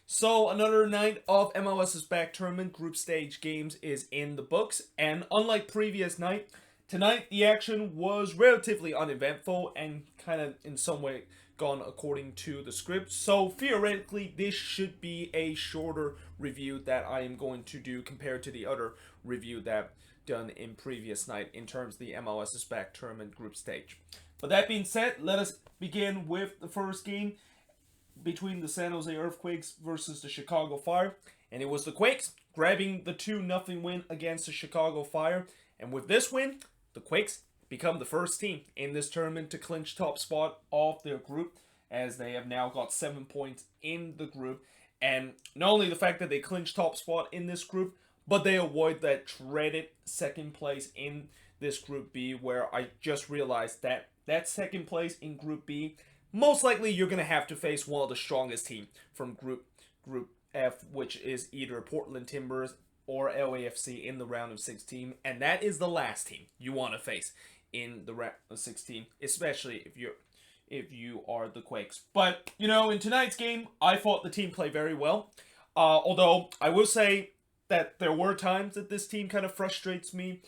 So another night of MLS's back tournament group stage games is in the books, and unlike previous night, tonight the action was relatively uneventful and kind of in some way gone according to the script. So theoretically, this should be a shorter review that I am going to do compared to the other review that done in previous night in terms of the MLS's back tournament group stage. But that being said, let us begin with the first game between the San Jose Earthquakes versus the Chicago Fire. And it was the Quakes grabbing the 2-0 win against the Chicago Fire. And with this win, the Quakes become the first team in this tournament to clinch top spot of their group, as they have now got 7 points in the group. And not only the fact that they clinch top spot in this group, but they avoid that dreaded second place in this Group B, where I just realized that that second place in Group B, most likely you're going to have to face one of the strongest teams from Group F, which is either Portland Timbers or LAFC in the round of 16, and that is the last team you want to face in the round of 16, especially if you are the Quakes. But in tonight's game, I thought the team played very well. Although I will say that there were times that this team kind of frustrates me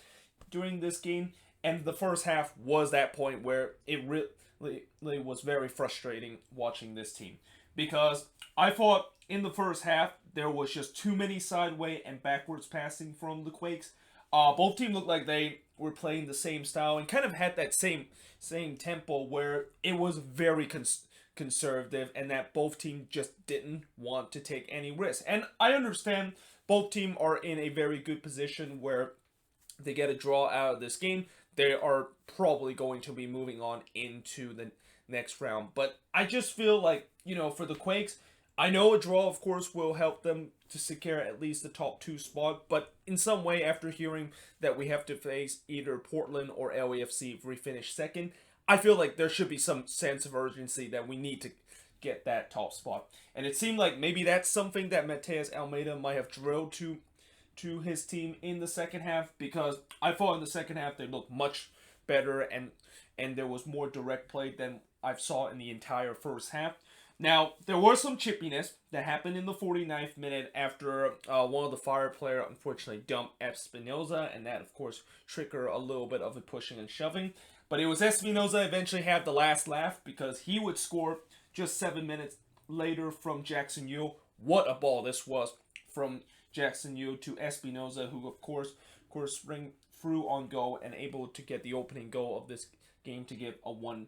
during this game, and the first half was that point where it really was very frustrating watching this team, because I thought in the first half there was just too many sideways and backwards passing from the Quakes. Both teams looked like they were playing the same style and kind of had that same tempo where it was very conservative, and that both teams just didn't want to take any risks. And I understand both teams are in a very good position where they get a draw out of this game, they are probably going to be moving on into the next round. But I just feel like, for the Quakes, I know a draw, of course, will help them to secure at least the top 2 spot, but in some way, after hearing that we have to face either Portland or LAFC if we finish second, I feel like there should be some sense of urgency that we need to get that top spot. And it seemed like maybe that's something that Mateus Almeida might have drilled to his team in the second half, because I thought in the second half they looked much better, and there was more direct play than I've saw in the entire first half. Now, there was some chippiness that happened in the 49th minute after one of the Fire player unfortunately dumped Espinoza, and that, of course, triggered a little bit of a pushing and shoving. But it was Espinoza eventually had the last laugh, because he would score just 7 minutes later from Jackson Yule. What a ball this was from Jackson Yule to Espinoza, who of course spring through on goal and able to get the opening goal of this game to give a 1-0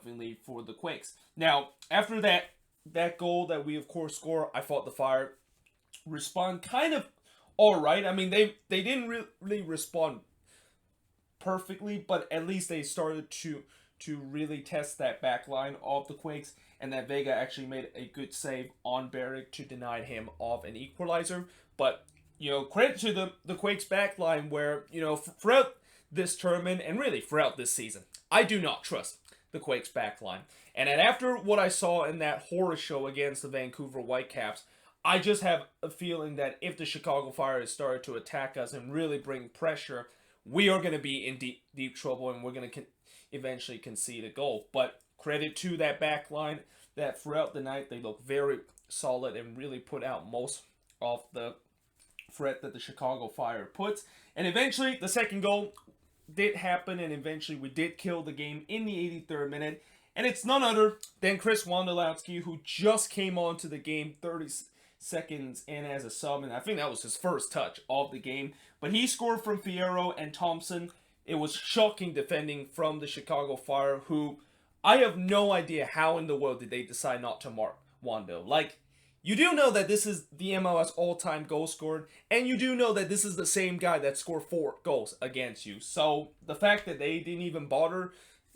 lead for the Quakes. Now, after that goal that we of course score, I thought the Fire respond kind of alright. I mean, they didn't really respond perfectly, but at least they started to really test that back line of the Quakes, and that Vega actually made a good save on Barrick to deny him of an equalizer. But, credit to the Quakes back line, where, throughout this tournament and really throughout this season, I do not trust the Quakes back line. And after what I saw in that horror show against the Vancouver Whitecaps, I just have a feeling that if the Chicago Fire has started to attack us and really bring pressure, we are going to be in deep trouble, and we're going to eventually concede a goal. But credit to that back line, that throughout the night they look very solid and really put out most of the threat that the Chicago Fire puts. And eventually the second goal did happen, and eventually we did kill the game in the 83rd minute. And it's none other than Chris Wondolowski, who just came onto the game 30 seconds in as a sub, and I think that was his first touch of the game. But he scored from Fierro and Thompson. It was shocking defending from the Chicago Fire, who I have no idea how in the world did they decide not to mark Wando. Like, you do know that this is the MLS all-time goal scorer, and you do know that this is the same guy that scored 4 goals against you. So the fact that they didn't even bother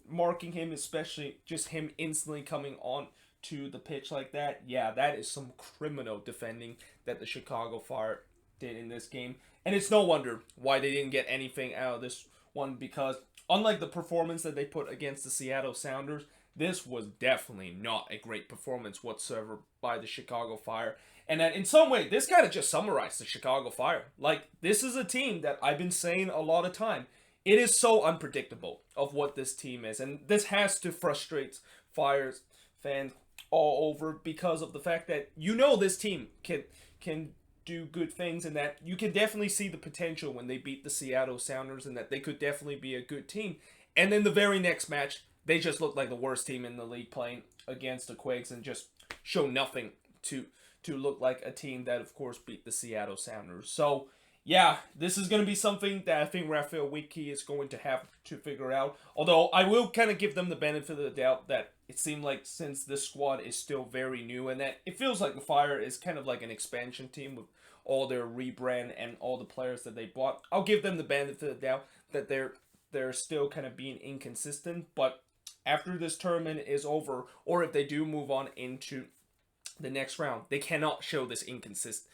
marking him, especially just him instantly coming on to the pitch like that, yeah, that is some criminal defending that the Chicago Fire did in this game. And it's no wonder why they didn't get anything out of this one, because unlike the performance that they put against the Seattle Sounders, this was definitely not a great performance whatsoever by the Chicago Fire. And that in some way, this kind of just summarized the Chicago Fire. Like, this is a team that I've been saying a lot of time. It is so unpredictable of what this team is. And this has to frustrate Fire's fans all over because of the fact that this team can do good things, and that you can definitely see the potential when they beat the Seattle Sounders, and that they could definitely be a good team. And then the very next match, they just looked like the worst team in the league playing against the Quakes and just show nothing to look like a team that, of course, beat the Seattle Sounders. So, yeah, this is going to be something that I think Raphael Wiki is going to have to figure out. Although, I will kind of give them the benefit of the doubt that it seemed like since this squad is still very new, and that it feels like the Fire is kind of like an expansion team with all their rebrand and all the players that they bought. I'll give them the benefit of the doubt that they're still kind of being inconsistent, but after this tournament is over, or if they do move on into the next round, they cannot show this inconsistent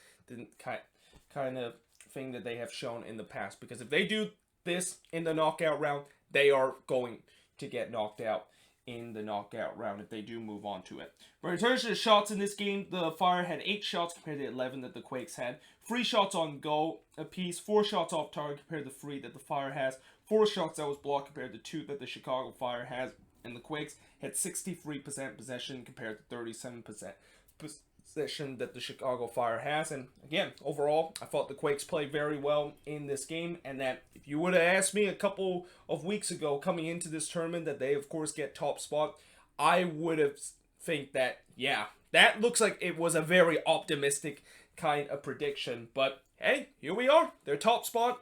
kind of thing that they have shown in the past. Because if they do this in the knockout round, they are going to get knocked out in the knockout round if they do move on to it. But in terms of the shots in this game, the Fire had 8 shots compared to 11 that the Quakes had. 3 shots on goal apiece, 4 shots off target compared to 3 that the Fire has, 4 shots that was blocked compared to 2 that the Chicago Fire has, and the Quakes had 63% possession compared to 37% possession that the Chicago Fire has. And again, overall, I thought the Quakes played very well in this game, and that if you would have asked me a couple of weeks ago coming into this tournament that they, of course, get top spot, I would have think that, yeah, that looks like it was a very optimistic kind of prediction. But hey, here we are. They're top spot.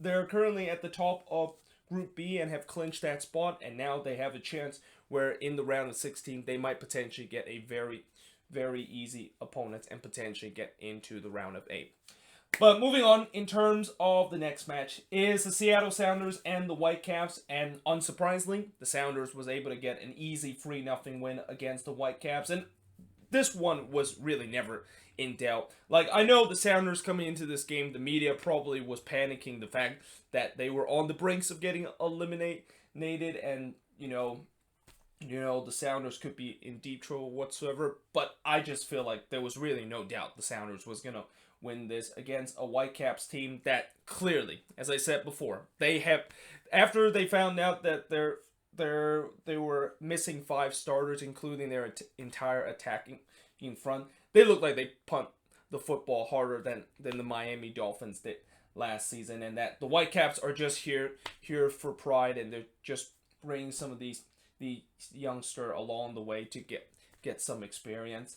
They're currently at the top of Group B and have clinched that spot, and now they have a chance where in the round of 16 they might potentially get a very, very easy opponent and potentially get into the round of 8. But moving on, in terms of the next match, is the Seattle Sounders and the Whitecaps, and unsurprisingly, the Sounders was able to get an easy 3-0 win against the Whitecaps, and this one was really never in doubt. Like, I know the Sounders coming into this game, the media probably was panicking the fact that they were on the brinks of getting eliminated, and, the Sounders could be in deep trouble whatsoever, but I just feel like there was really no doubt the Sounders was going to win this against a Whitecaps team that clearly, as I said before, they have, after they found out that they were missing 5 starters, including their entire attacking in front, they looked like they pumped the football harder than the Miami Dolphins did last season, and that the Whitecaps are just here for pride, and they're just bringing some of the youngster along the way to get some experience.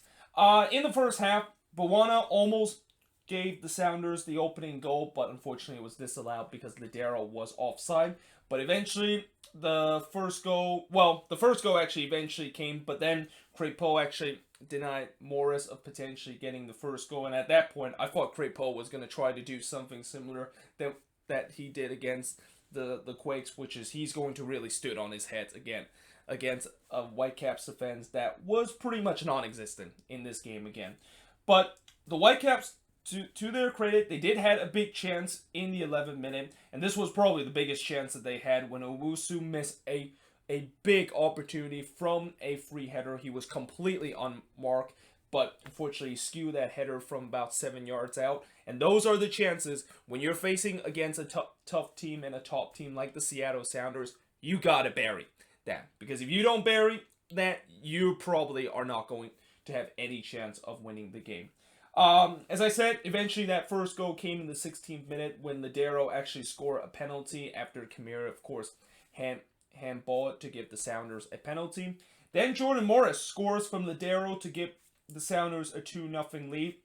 In the first half, Bawana almost gave the Sounders the opening goal, but unfortunately it was disallowed because Ladero was offside. But eventually, the first goal actually eventually came, but then Crépeau actually denied Morris of potentially getting the first goal, and at that point, I thought Crépeau was going to try to do something similar that he did against the Quakes, which is he's going to really stood on his head again against a Whitecaps defense that was pretty much non-existent in this game again. But the Whitecaps, to their credit, they did had a big chance in the 11th minute, and this was probably the biggest chance that they had when Owusu missed a big opportunity from a free header. He was completely unmarked, but unfortunately skewed that header from about 7 yards out. And those are the chances when you're facing against a tough team and a top team like the Seattle Sounders. You gotta bury that, because if you don't bury that, you probably are not going to have any chance of winning the game. As I said, eventually that first goal came in the 16th minute when Ladero actually scored a penalty after Kamira, of course, handball it to give the Sounders a penalty. Then Jordan Morris scores from Ladero to give the Sounders a 2-0 lead.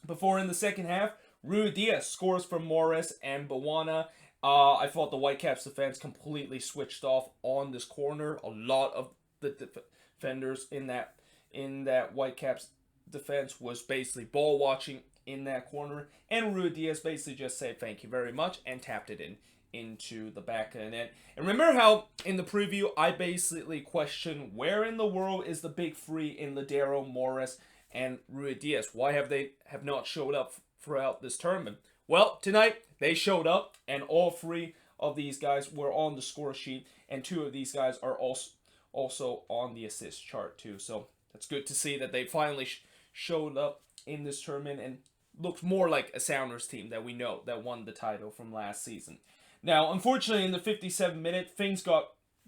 Before in the second half, Rui Diaz scores from Morris and Bawana. I thought the Whitecaps defense completely switched off on this corner. A lot of the defenders in that Whitecaps defense was basically ball watching in that corner, and Rui Diaz basically just said thank you very much and tapped it into the back of the net. And remember how in the preview I basically questioned where in the world is the big three in Ladero, Morris, and Rui Diaz? Why have they not showed up throughout this tournament? Well, tonight they showed up, and all 3 of these guys were on the score sheet, and 2 of these guys are also on the assist chart too. So it's good to see that they finally showed up in this tournament and looked more like a Sounders team that we know that won the title from last season. Now, unfortunately, in the 57th minute, things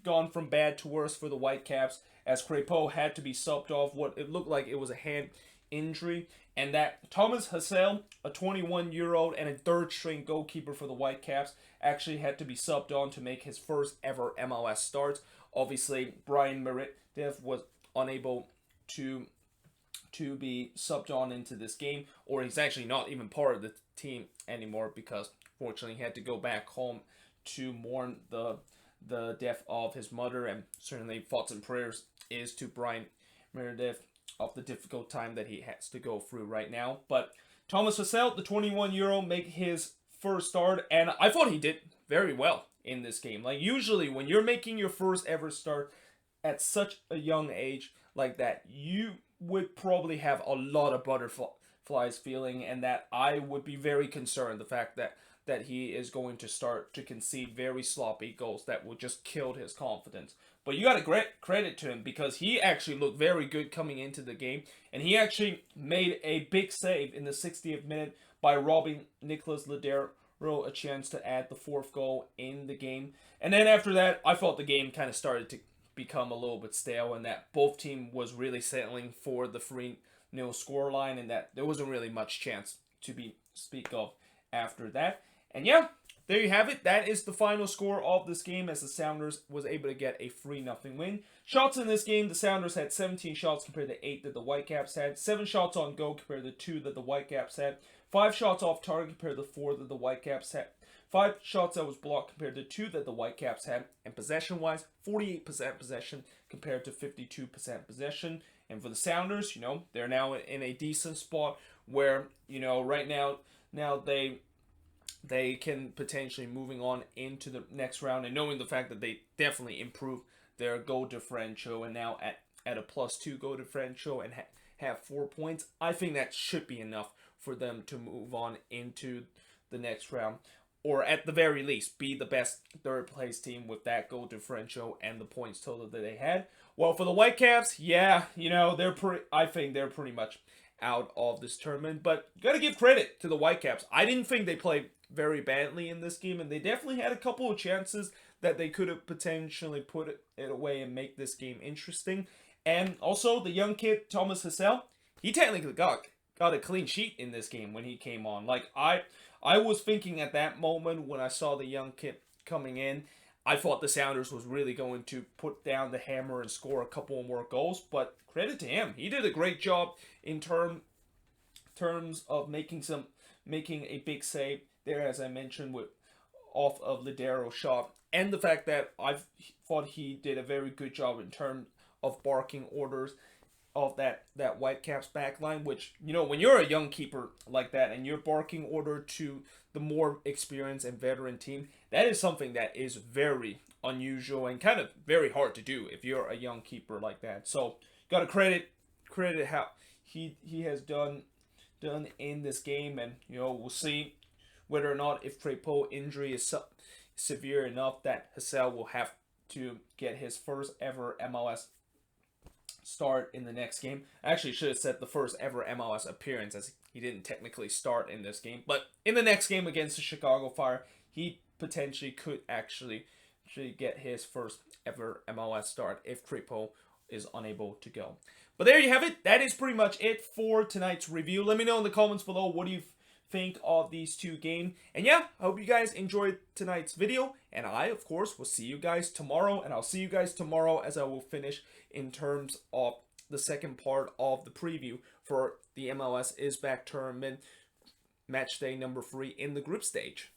gone from bad to worse for the Whitecaps as Crepeau had to be subbed off what it looked like it was a hand injury, and that Thomas Hassel, a 21-year-old and a third-string goalkeeper for the Whitecaps, actually had to be subbed on to make his first ever MLS start. Obviously, Brian Meredith was unable to be subbed on into this game, or he's actually not even part of the team anymore because fortunately he had to go back home to mourn the death of his mother, and certainly thoughts and prayers is to Brian Meredith of the difficult time that he has to go through right now. But Thomas Hassel, the 21-year-old, make his first start, and I thought he did very well in this game. Like, usually when you're making your first ever start at such a young age like that, you would probably have a lot of butterflies feeling, and that I would be very concerned the fact that he is going to start to concede very sloppy goals that will just kill his confidence. But you got to credit to him because he actually looked very good coming into the game, and he actually made a big save in the 60th minute by robbing Nicholas Ladero a chance to add the fourth goal in the game. And then after that, I thought the game kind of started to become a little bit stale, and that both team was really settling for the 3-0 scoreline, and that there wasn't really much chance to speak of after that. And yeah, there you have it. That is the final score of this game as the Sounders was able to get a 3-0 win. Shots in this game, the Sounders had 17 shots compared to 8 that the Whitecaps had. 7 shots on goal compared to 2 that the Whitecaps had. 5 shots off target compared to 4 that the Whitecaps had. 5 shots that was blocked compared to 2 that the Whitecaps had. And possession-wise, 48% possession compared to 52% possession. And for the Sounders, they're now in a decent spot where, right now they can potentially moving on into the next round, and knowing the fact that they definitely improved their goal differential and now at a +2 goal differential and have 4 points, I think that should be enough for them to move on into the next round, or at the very least be the best third place team with that goal differential and the points total that they had. Well, for the Whitecaps, yeah, I think they're pretty much out of this tournament, but you got to give credit to the Whitecaps. I didn't think they played very badly in this game, and they definitely had a couple of chances that they could have potentially put it away and make this game interesting. And also, the young kid, Thomas Hassel, he technically got a clean sheet in this game when he came on. Like, I was thinking at that moment when I saw the young kid coming in, I thought the Sounders was really going to put down the hammer and score a couple more goals, but credit to him. He did a great job in terms of making a big save there, as I mentioned, off of Ladero's shot, and the fact that I thought he did a very good job in terms of barking orders of that Whitecaps backline, which, when you're a young keeper like that and you're barking order to the more experienced and veteran team, that is something that is very unusual and kind of very hard to do if you're a young keeper like that. So, got to credit how he has done in this game, and we'll see whether or not, if Crepeau injury is severe enough, that Hassel will have to get his first ever MLS start in the next game. I actually should have said the first ever MLS appearance, as he didn't technically start in this game. But in the next game against the Chicago Fire, he potentially could actually get his first ever MLS start if Crepeau is unable to go. But there you have it. That is pretty much it for tonight's review. Let me know in the comments below, what do you think of these two games? And yeah, I hope you guys enjoyed tonight's video, and I, of course, will see you guys tomorrow, and I'll see you guys tomorrow as I will finish in terms of the second part of the preview for the MLS is Back tournament match day number 3 in the group stage.